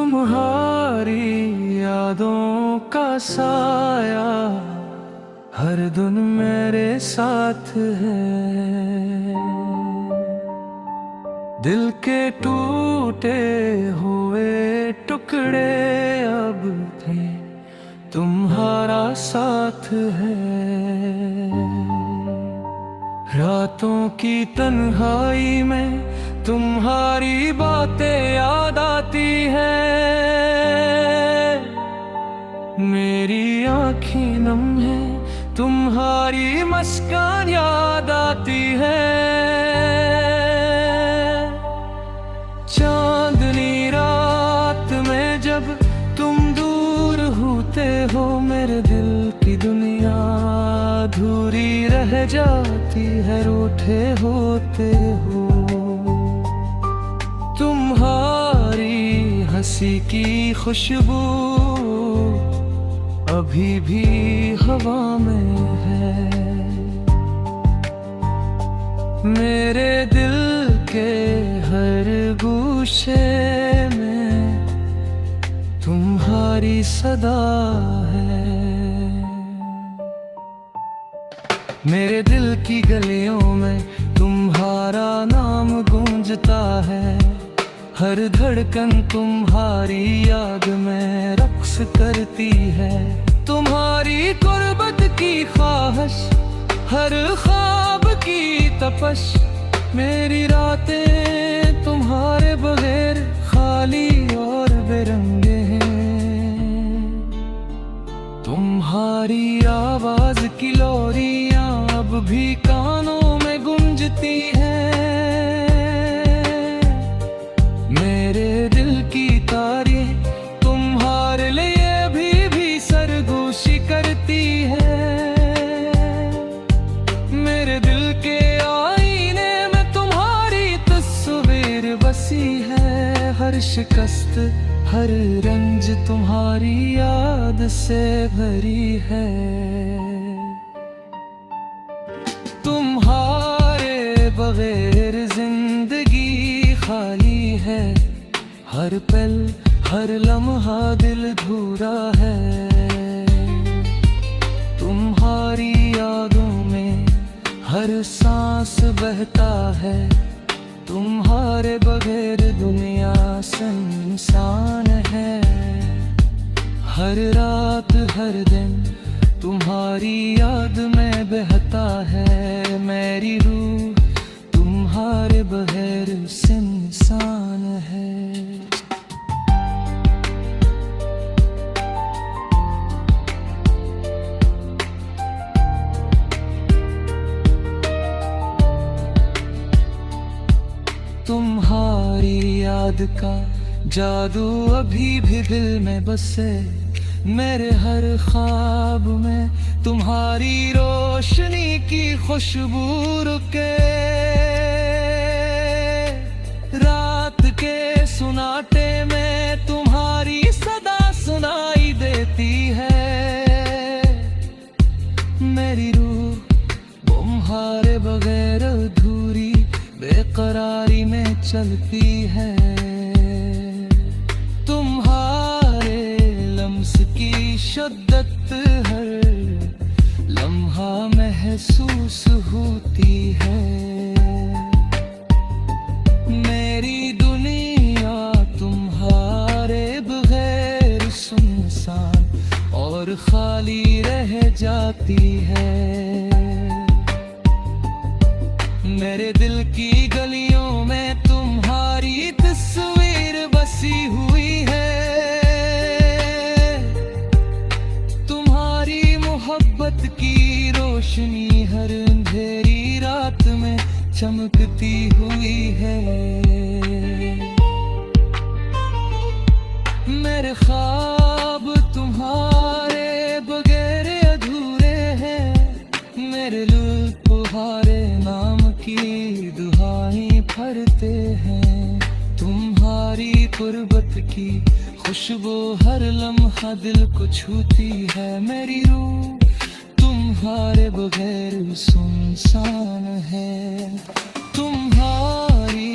तुम्हारी यादों का साया हर दिन मेरे साथ है। दिल के टूटे हुए टुकड़े अब थे तुम्हारा साथ है। रातों की तन्हाई में तुम्हारी बातें याद आती हैं। मेरी आँखें नम है, तुम्हारी मुस्कान याद आती है। चांदनी रात में जब तुम दूर होते हो, मेरे दिल की दुनिया अधूरी रह जाती है। रूठे होते हो, तुम्हारी हंसी की खुशबू अभी भी हवा में है। मेरे दिल के हर गोशे में तुम्हारी सदा है। मेरे दिल की गलियों में तुम्हारा नाम गूंजता है। हर धड़कन तुम्हारी याद में रक्स करती है। तुम्हारी गुर्बत की ख्वाहिश, हर ख्वाब की तपश, मेरी रातें तुम्हारे बगैर खाली और बेरंगे हैं। तुम्हारी आवाज की लोरियां अब भी कानों में गूंजती हैं। मेरे दिल की तारें तुम्हारे लिए भी सरगोशी करती है। मेरे दिल के आईने में तुम्हारी तस्वीर बसी है। हर शिकस्त, हर रंज तुम्हारी याद से भरी है। तुम्हारे बगैर जिंदगी खाली है। हर पल, हर लम्हा दिल धूरा है। तुम्हारी यादों में हर सांस बहता है। तुम्हारे बगैर दुनिया सुनसान है। हर रात, हर दिन तुम्हारी याद में बहता है। मेरी रूह तुम्हारे बगैर सुनसान है। तुम्हारी याद का जादू अभी भी दिल में बसे। मेरे हर ख्वाब में तुम्हारी रोशनी की खुशबू रुके। रात के सुनाटे में तुम्हारी सदा सुनाई देती है। मेरी रूह तुम्हारे बगैर अधूरी बेकरारी में चलती है। तुम्हारे लम्स की शिद्दत हर लम्हा महसूस होती है। मेरी दुनिया तुम्हारे बगैर सुनसान और खाली रह जाती है। मेरे दिल की गलियों में तुम्हारी तस्वीर बसी हुई है। तुम्हारी मोहब्बत की रोशनी हर अंधेरी रात में चमकती हुई है। मेरे ख्वाब तुम्हारे बगैर अधूरे हैं। मेरे दिल तुम्हारे नाम की दुहाएं भरते हैं। तुम्हारी गुर्बत की खुशबू हर लम्हा दिल को छूती है। मेरी रूह तुम्हारे बगैर सुनसान है। तुम्हारी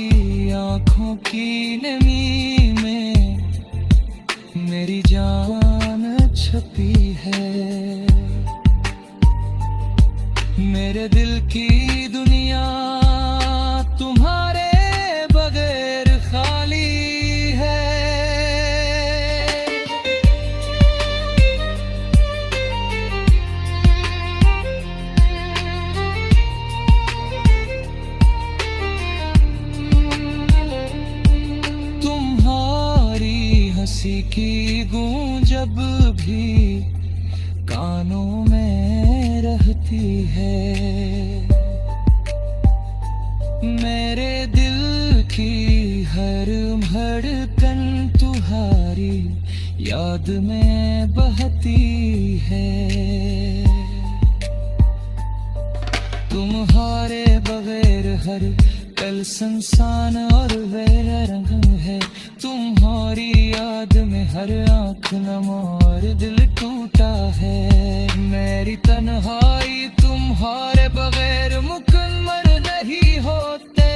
आँखों की नमी में मेरी जान छपी है। मेरे दिल की दुनिया तुम्हारे बगैर खाली है। तुम्हारी हंसी की गूंज जब भी कानों में रहती है। मेरे दिल की हर धड़कन तुम्हारी याद में बहती है। तुम्हारे बगैर हर कल संसान और बेरंग है। तुम्हारी याद में हर आँख नम और दिल टूटा है। मेरी तन्हाई तुम्हारे बगैर मुकम्मल नहीं होते।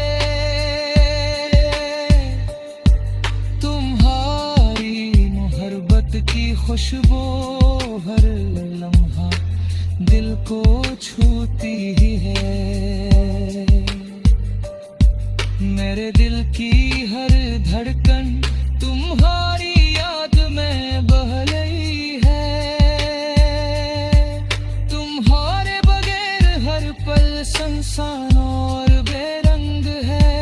तुम्हारी मोहब्बत की खुशबू हर लम्हा दिल को छूती ही है। मेरे दिल की हर धड़कन तुम्हारी याद में बह रही है। तुम्हारे बगैर हर पल संसान और बेरंग है।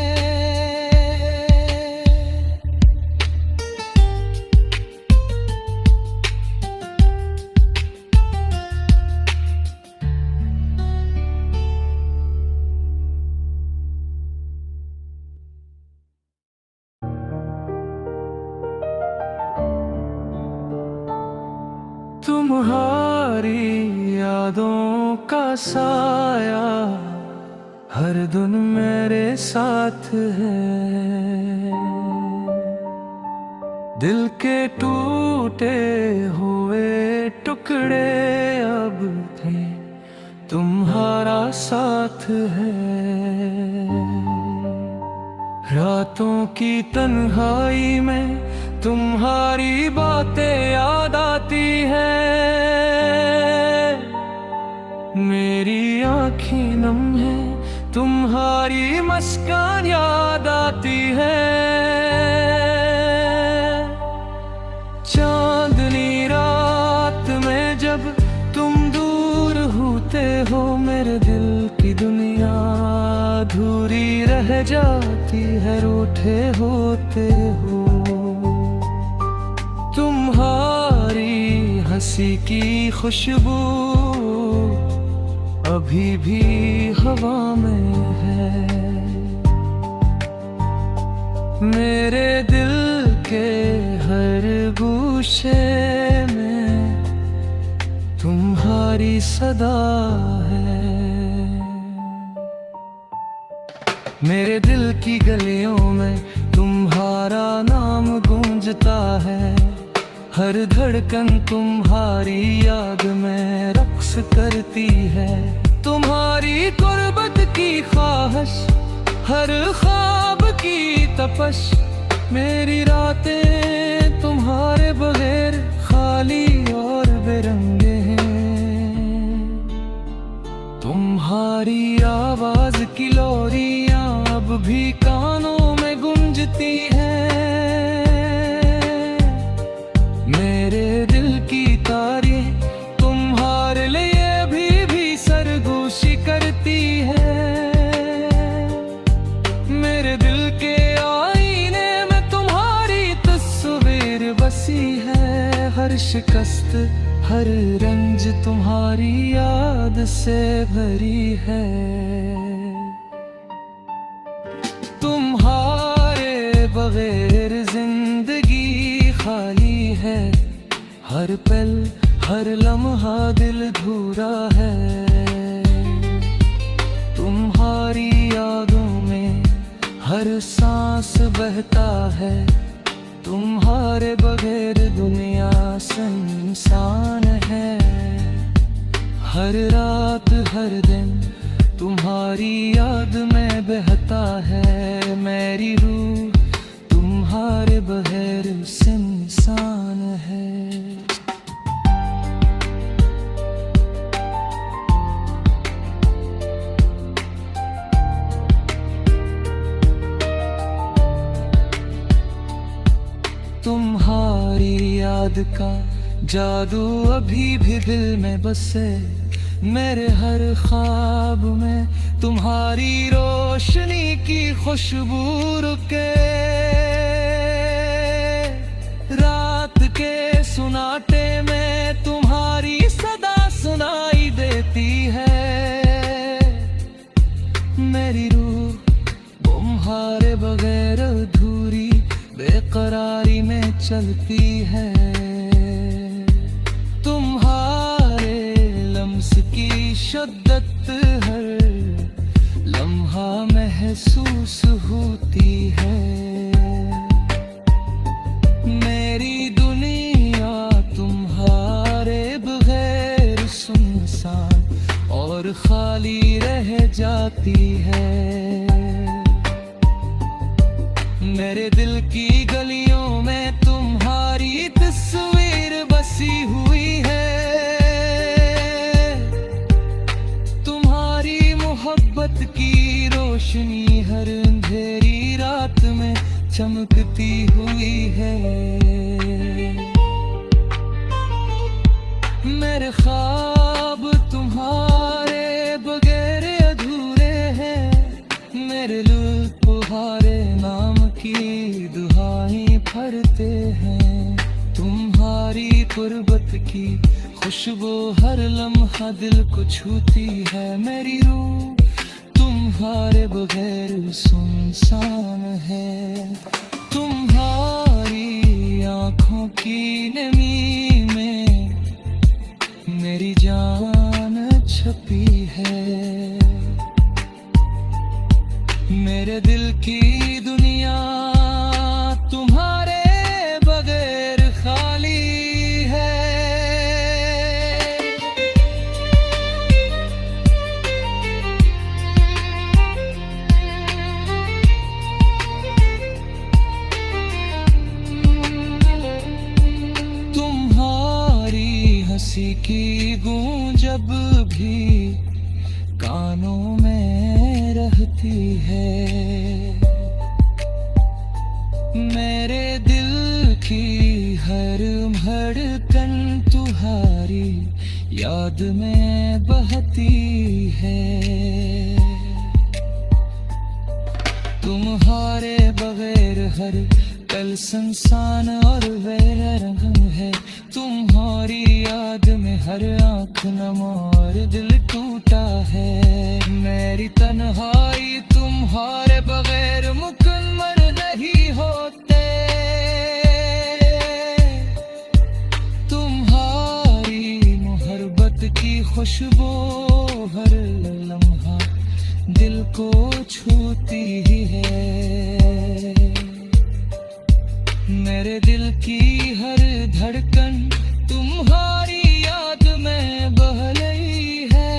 तुम्हारी यादों का साया हर दिन मेरे साथ है। दिल के टूटे हुए टुकड़े अब भी तुम्हारा साथ है। रातों की तन्हाई में तुम्हारी बातें याद आती हैं। मेरी आँखें नम है तुम्हारी मुस्कान याद आती है। चांदनी रात में जब तुम दूर होते हो मेरे दिल की दुनिया अधूरी रह जाती है। रूठे होते हो तुम्हारी हंसी की खुशबू अभी भी हवा में है। मेरे दिल के हर गोशे में तुम्हारी सदा है। मेरे दिल की गलियों में तुम्हारा नाम गूंजता है। हर धड़कन तुम्हारी याद में रक्स करती है। तुम्हारी गुर्बत की ख्वाहिश हर ख्वाब की तपश। मेरी रातें तुम्हारे बगैर खाली और बेरंगे हैं। तुम्हारी आवाज की लोरियां अब भी कानों में गूंजती हैं। मेरे दिल की तारें तुम्हारे लिए भी सरगोशी करती है। मेरे दिल के आईने में तुम्हारी तस्वीर बसी है। हर शिकस्त हर रंज तुम्हारी याद से भरी है। तुम्हारे बगैर जिंदगी खाली है। हर पल हर लम्हा दिल धूरा है। तुम्हारी यादों में हर सांस बहता है। तुम्हारे बगैर दुनिया सुनसान है। हर रात हर दिन तुम्हारी याद में बहता है। मेरी रूह तुम्हारे बगैर सुनसान है। तुम्हारी याद का जादू अभी भी दिल में बसे, मेरे हर ख्वाब में तुम्हारी रोशनी की खुशबू रुके। रात के सुनाटे में तुम्हारी सदा सुनाई देती है, मेरी रूह तुम्हारे बगैर अधूरी बेकरारी में चलती है। तुम्हारे लम्स की शिद्दत हर लम्हा महसूस होती है। मेरी दुनिया तुम्हारे बगैर सुनसान और खाली रह जाती है। मेरे दिल की गलियों में तुम्हारी तस्वीर बसी हुई है। तुम्हारी मोहब्बत की रोशनी हर अंधेरी रात में चमकती हुई है। मेरे ख्वाब तुम्हारे बगैर अधूरे हैं, मेरे लुत्फ तुम्हारे नाम की दुहाएं भरते हैं। तुम्हारी कुर्बत की खुशबू हर लम्हा दिल को छूती है। मेरी रूह तुम्हारे बगैर सुनसान है। तुम्हारी आँखों की नमी में मेरी जान छपी है। मेरे दिल की दुनिया तुम्हारे बगैर खाली है। तुम्हारी हंसी की गूंज जब भी कानों में रहती है। मेरे दिल की हर धड़कन तुम्हारी याद में बहती है। तुम्हारे बगैर हर कल संसान और बेरंग है। तुम्हारी याद में हर आँख नम और दिल टूटा है। मेरी तन्हाई तुम्हारे बगैर मुकम्मल नहीं होते। तुम्हारी मोहब्बत की खुशबू हर लम्हा दिल को छूती है। मेरे दिल की हर धड़कन तुम्हारी याद में बह रही है।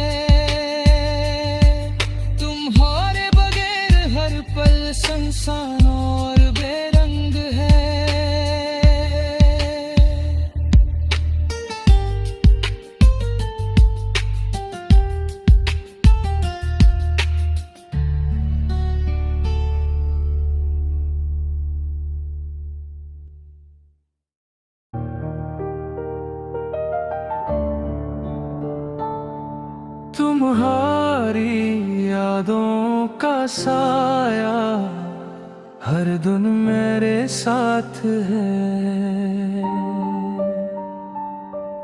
तुम्हारे बगैर हर पल संसान और बेरंग है। तुम्हारी यादों का साया हर दिन मेरे साथ है।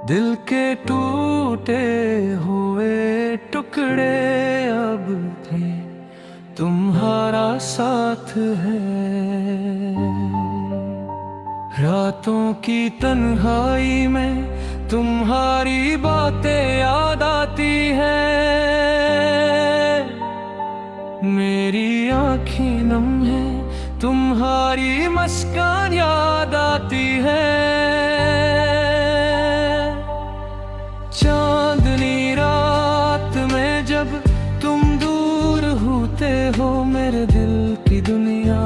दिल के टूटे हुए टुकड़े अब भी तुम्हारा साथ है। रातों की तन्हाई में तुम्हारी बातें याद आती हैं। मेरी आँखें नम है, तुम्हारी मुस्कान याद आती है। चांदनी रात में जब तुम दूर होते हो, मेरे दिल की दुनिया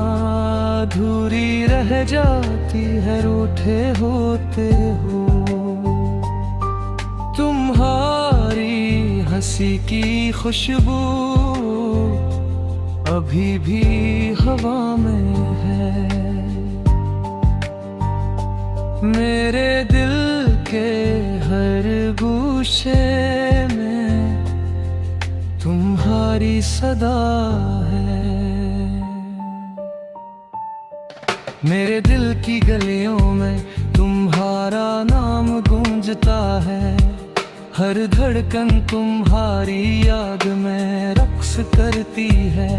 अधूरी रह जाती है। रूठे होते हो, तुम्हारी हंसी की खुशबू अभी भी हवा में है। मेरे दिल के हर गोशे में तुम्हारी सदा है। मेरे दिल की गलियों में तुम्हारा नाम गूंजता है। हर धड़कन तुम्हारी याद में रक्स करती है।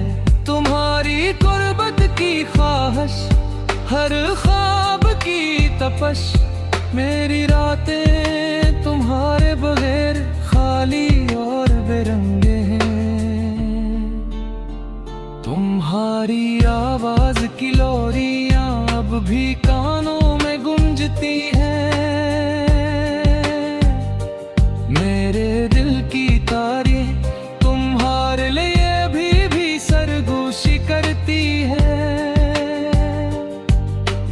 तुम्हारी गुर्बत की ख्वाहिश, हर ख्वाब की तपश, मेरी रातें तुम्हारे बगैर खाली और बेरंगे हैं। तुम्हारी आवाज की लोरियां अब भी कानों में गूंजती हैं। मेरे दिल की तारें तुम्हारे लिए भी सरगोशी करती है।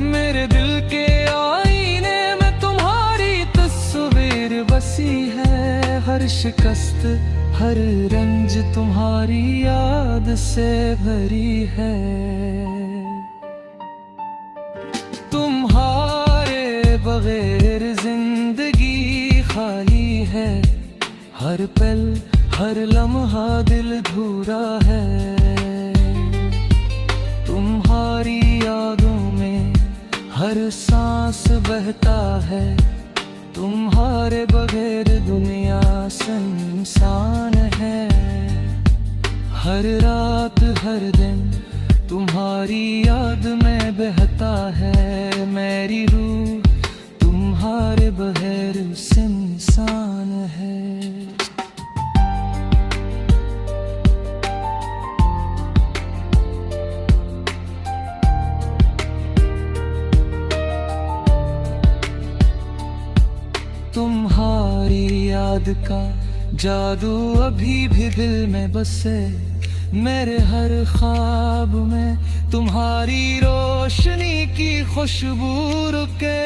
मेरे दिल के आईने में तुम्हारी तस्वीर बसी है। हर शिकस्त, हर रंज तुम्हारी याद से भरी है। तुम्हारे बगैर जिंदगी खाली है। हर पल, हर लम्हा दिल धूरा है। तुम्हारी यादों में हर सांस बहता है। तुम्हारे बगैर दुनिया सुनसान है। हर रात, हर दिन तुम्हारी याद में बहता है। मेरी रूह तुम्हारे बगैर सुनसान है। तुम्हारी याद का जादू अभी भी दिल में बसे। मेरे हर ख्वाब में तुम्हारी रोशनी की खुशबू रुके।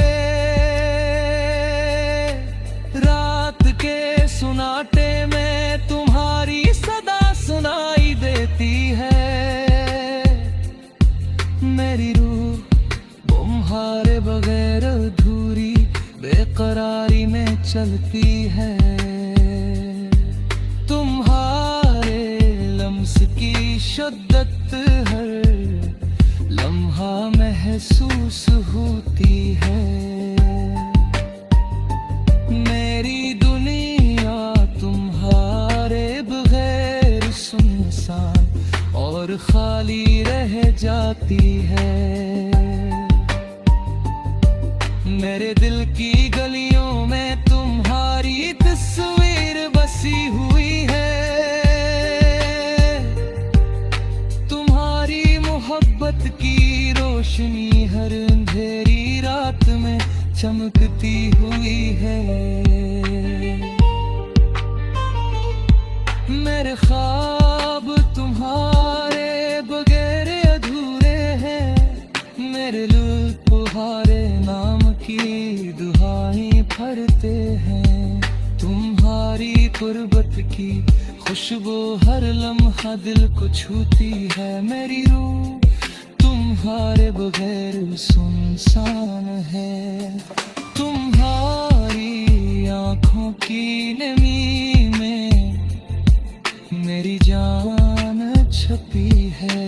रात के सुनाटे में तुम्हारी सदा सुनाई देती है। मेरी रूह तुम्हारे बगैर अधूरी बेकरारी में चलती है। तुम्हारे लम्स की शिद्दत हर लम्हा महसूस होती है। मेरी दुनिया तुम्हारे बगैर सुनसान और खाली रह जाती है। मेरे दिल की गलियों में तुम्हारी तस्वीर बसी हुई है। तुम्हारी मोहब्बत की रोशनी हर अंधेरी रात में चमकती हुई है। मेरे ख्वाब तुम्हारे बगैर अधूरे हैं। मेरे लुत्फ तुम्हारे नाम की दुहाएं भरते हैं। तुम्हारी गुर्बत की खुशबू हर लम्हा दिल को छूती है। मेरी रूह तुम्हारे बगैर सुनसान है। तुम्हारी आँखों की नमी में मेरी जान छपी है।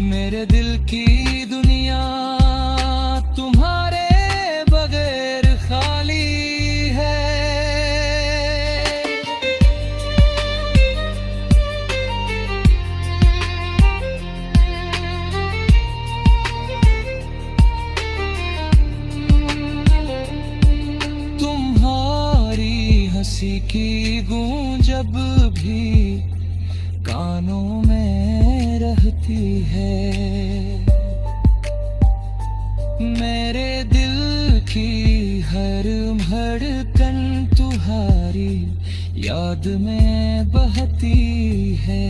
मेरे दिल की दुनिया तुम्हारे बगैर खाली है। तुम्हारी हंसी की गूंज अब भी कानों में रहती है। मेरे दिल की हर धड़कन तुम्हारी याद में बहती है।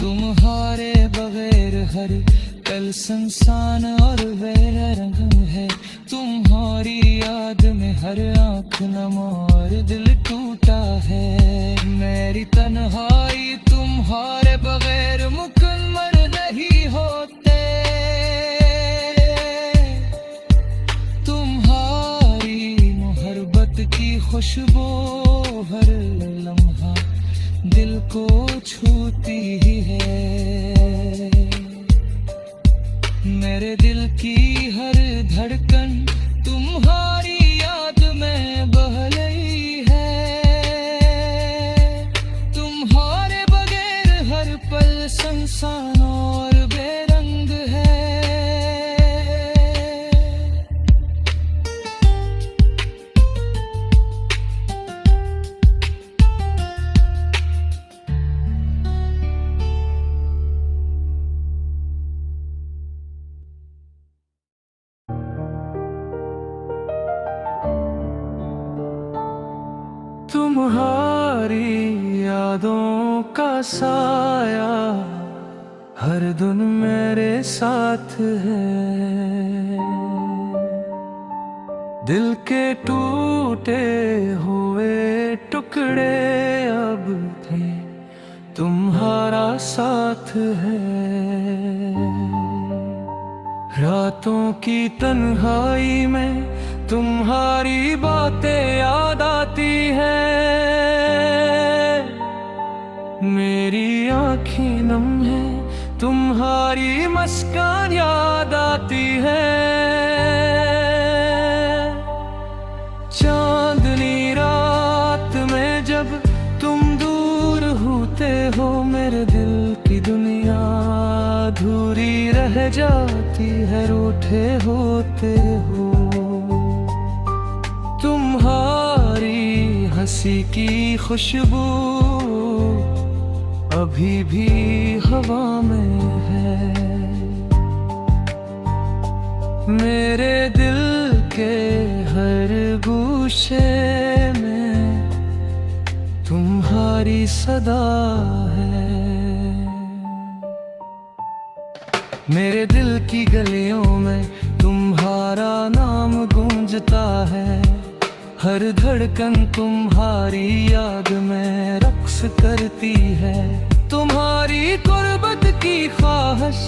तुम्हारे बगैर हर कल संसान और बेरंग है। तुम्हारी याद में हर आँख नम और दिल टूटा है। मेरी तन्हाई तुम्हारे बगैर मुकम्मल नहीं खुशबू हर लम्हा दिल को छूती ही है। मेरे दिल की हर धड़कन तुम्हारी याद में बह रही है। तुम्हारे बगैर हर पल संसान और बेरंग है। तुम्हारी यादों का साया हर दिन मेरे साथ है। दिल के टूटे हुए टुकड़े अब भी तुम्हारा साथ है। रातों की तन्हाई में तुम्हारी बातें याद आती है। मेरी आँखें नम है, तुम्हारी मुस्कान याद आती है। चांदनी रात में जब तुम दूर होते हो, मेरे दिल की दुनिया अधूरी रह जाती है। रूठे होते हो, तुम्हारी हंसी की खुशबू अभी भी हवा में है। मेरे दिल के हर गोशे में तुम्हारी सदा है। मेरे दिल की गलियों में तुम्हारा नाम गूंजता है। हर धड़कन तुम्हारी याद में रक्स करती है। तुम्हारी गुर्बत की ख्वाहिश,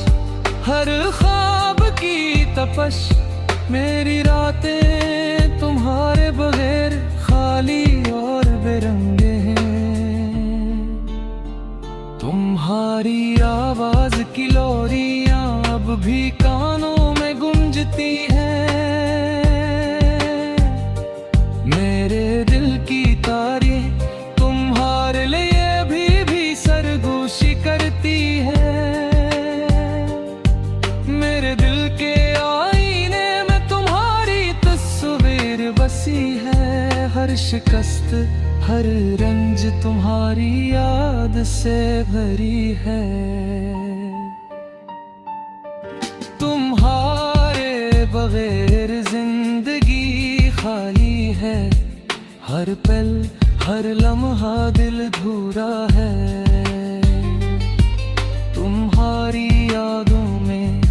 हर ख्वाब की तपश, मेरी रातें तुम्हारे बगैर खाली और बेरंगे हैं। तुम्हारी आवाज की लोरियां अब भी कानों में गूंजती हैं। मेरे दिल की तारें तुम्हारे लिए भी सरगोशी करती है। मेरे दिल के आईने में तुम्हारी तस्वीर बसी है। हर शिकस्त, हर रंज तुम्हारी याद से भरी है। तुम्हारे बगैर जिंदगी खाली है। हर पल, हर लम्हा दिल धूरा है। तुम्हारी यादों में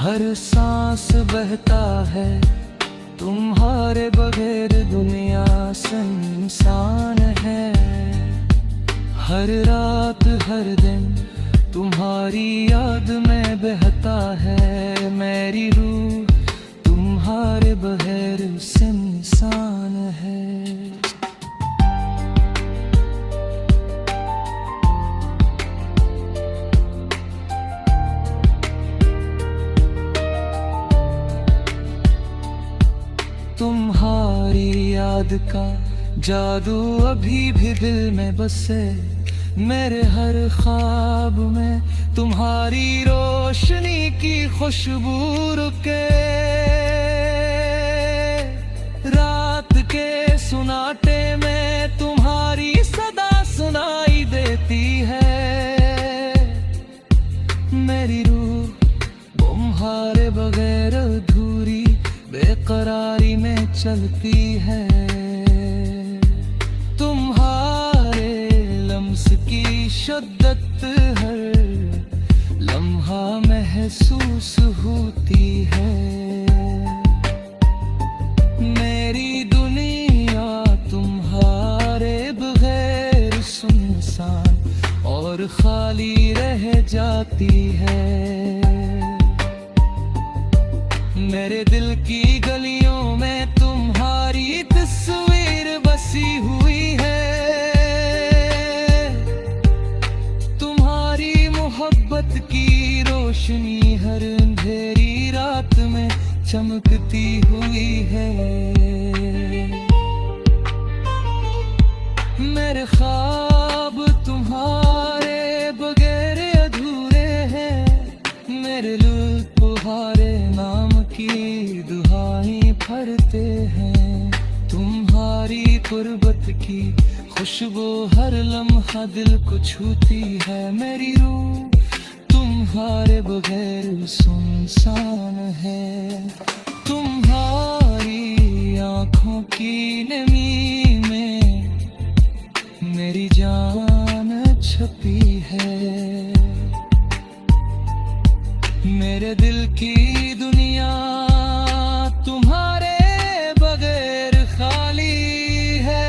हर सांस बहता है। तुम्हारे बगैर दुनिया सुनसान है। हर रात, हर दिन तुम्हारी याद में बहता है। मेरी रूह तुम्हारे बगैर सुनसान है। तुम्हारी याद का जादू अभी भी दिल में बसे। मेरे हर ख्वाब में तुम्हारी रोशनी की खुशबू रुके। रात के सुनाटे में तुम्हारी सदा सुनाई देती है। मेरी रूह तुम्हारे बगैर अधूरी बेकरारी में चलती है। तुम्हारे लम्स की शिद्दत हर लम्हा महसूस होती है। मेरी दुनिया तुम्हारे बगैर सुनसान और खाली रह जाती है। मेरे दिल की गलियों में तुम्हारी तस्वीर बसी बसी हुई है। तुम्हारी मोहब्बत की रोशनी हर अंधेरी रात में चमकती हुई है। मेरे ख्वाब तुम्हारे बगैर अधूरे हैं। मेरे लुत्फ तुम्हारे नाम की दुहाई भरते हैं। तुम्हारी कुर्बत की खुशबू हर लम्हा दिल को छूती है। मेरी रूह तुम्हारे बगैर सुनसान है। तुम्हारी आँखों की नमी में मेरी जान छपी है। मेरे दिल की दुनिया तुम्हारे बगैर खाली है।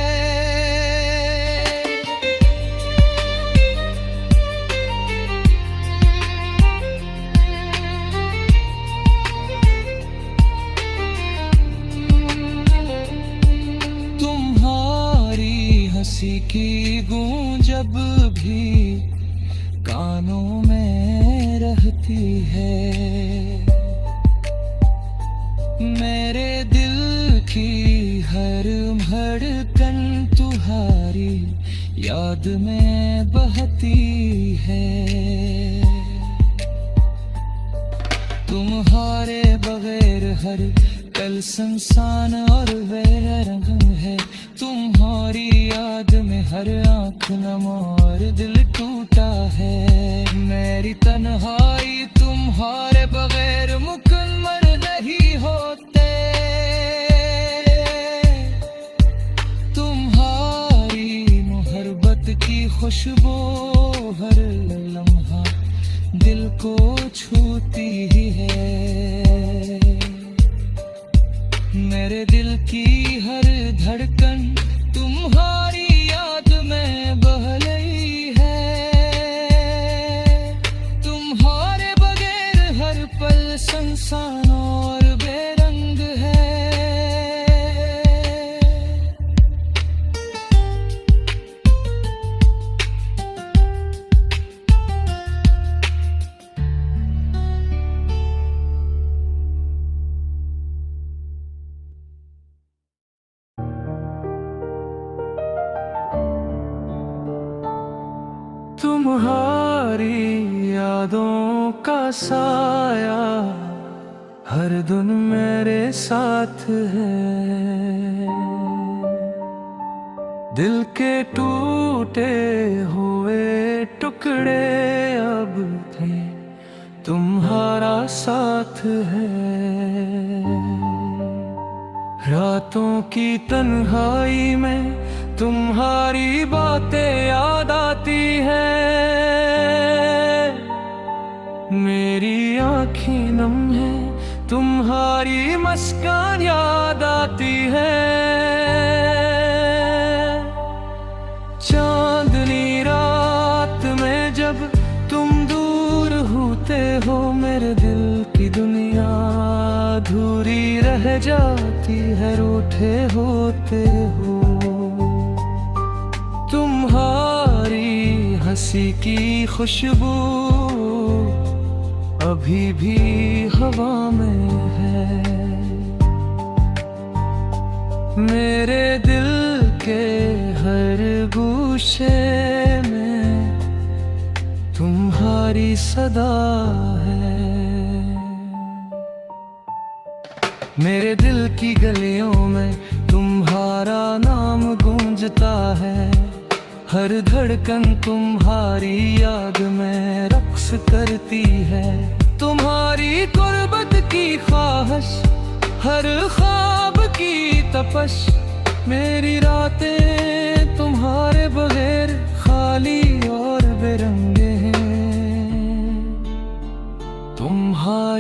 तुम्हारी हंसी की गूंज जब भी कानों में रहती है। मेरे दिल की हर धड़कन तुम्हारी याद में बहती है। तुम्हारे बगैर हर कल सुनसान और बेरंग है। तुम्हारी याद में हर आँख नम और दिल टूटा है। मेरी तन्हाई तुम्हारे बगैर मुकम्मल नहीं होते। तुम्हारी मोहब्बत की खुशबू हर लम्हा दिल को छूती है। मेरे दिल की हर धड़कन तुम्हारी याद में बह रही है। तुम्हारे बगैर हर पल सुनसान और बेरंग है। तुम्हारी यादों का साया हर दिन मेरे साथ है। दिल के टूटे हुए टुकड़े अब भी तुम्हारा साथ है। रातों की तन्हाई में तुम्हारी बातें याद आती हैं। मेरी आँखें नम है, तुम्हारी मुस्कान याद आती है। चांदनी रात में जब तुम दूर होते हो, मेरे दिल की दुनिया अधूरी रह जाती है। रूठे होते हो, तुम्हारी हंसी की खुशबू अभी भी हवा में है। मेरे दिल के हर गोशे में तुम्हारी सदा है। मेरे दिल की गलियों में तुम्हारा नाम गूंजता है। हर धड़कन तुम्हारी याद में रक्स करती है। तुम्हारी कुर्बत की ख्वाहिश, हर ख्वाब की तपश, मेरी रातें तुम्हारे बगैर खाली और बेरंगे हैं। तुम्हारी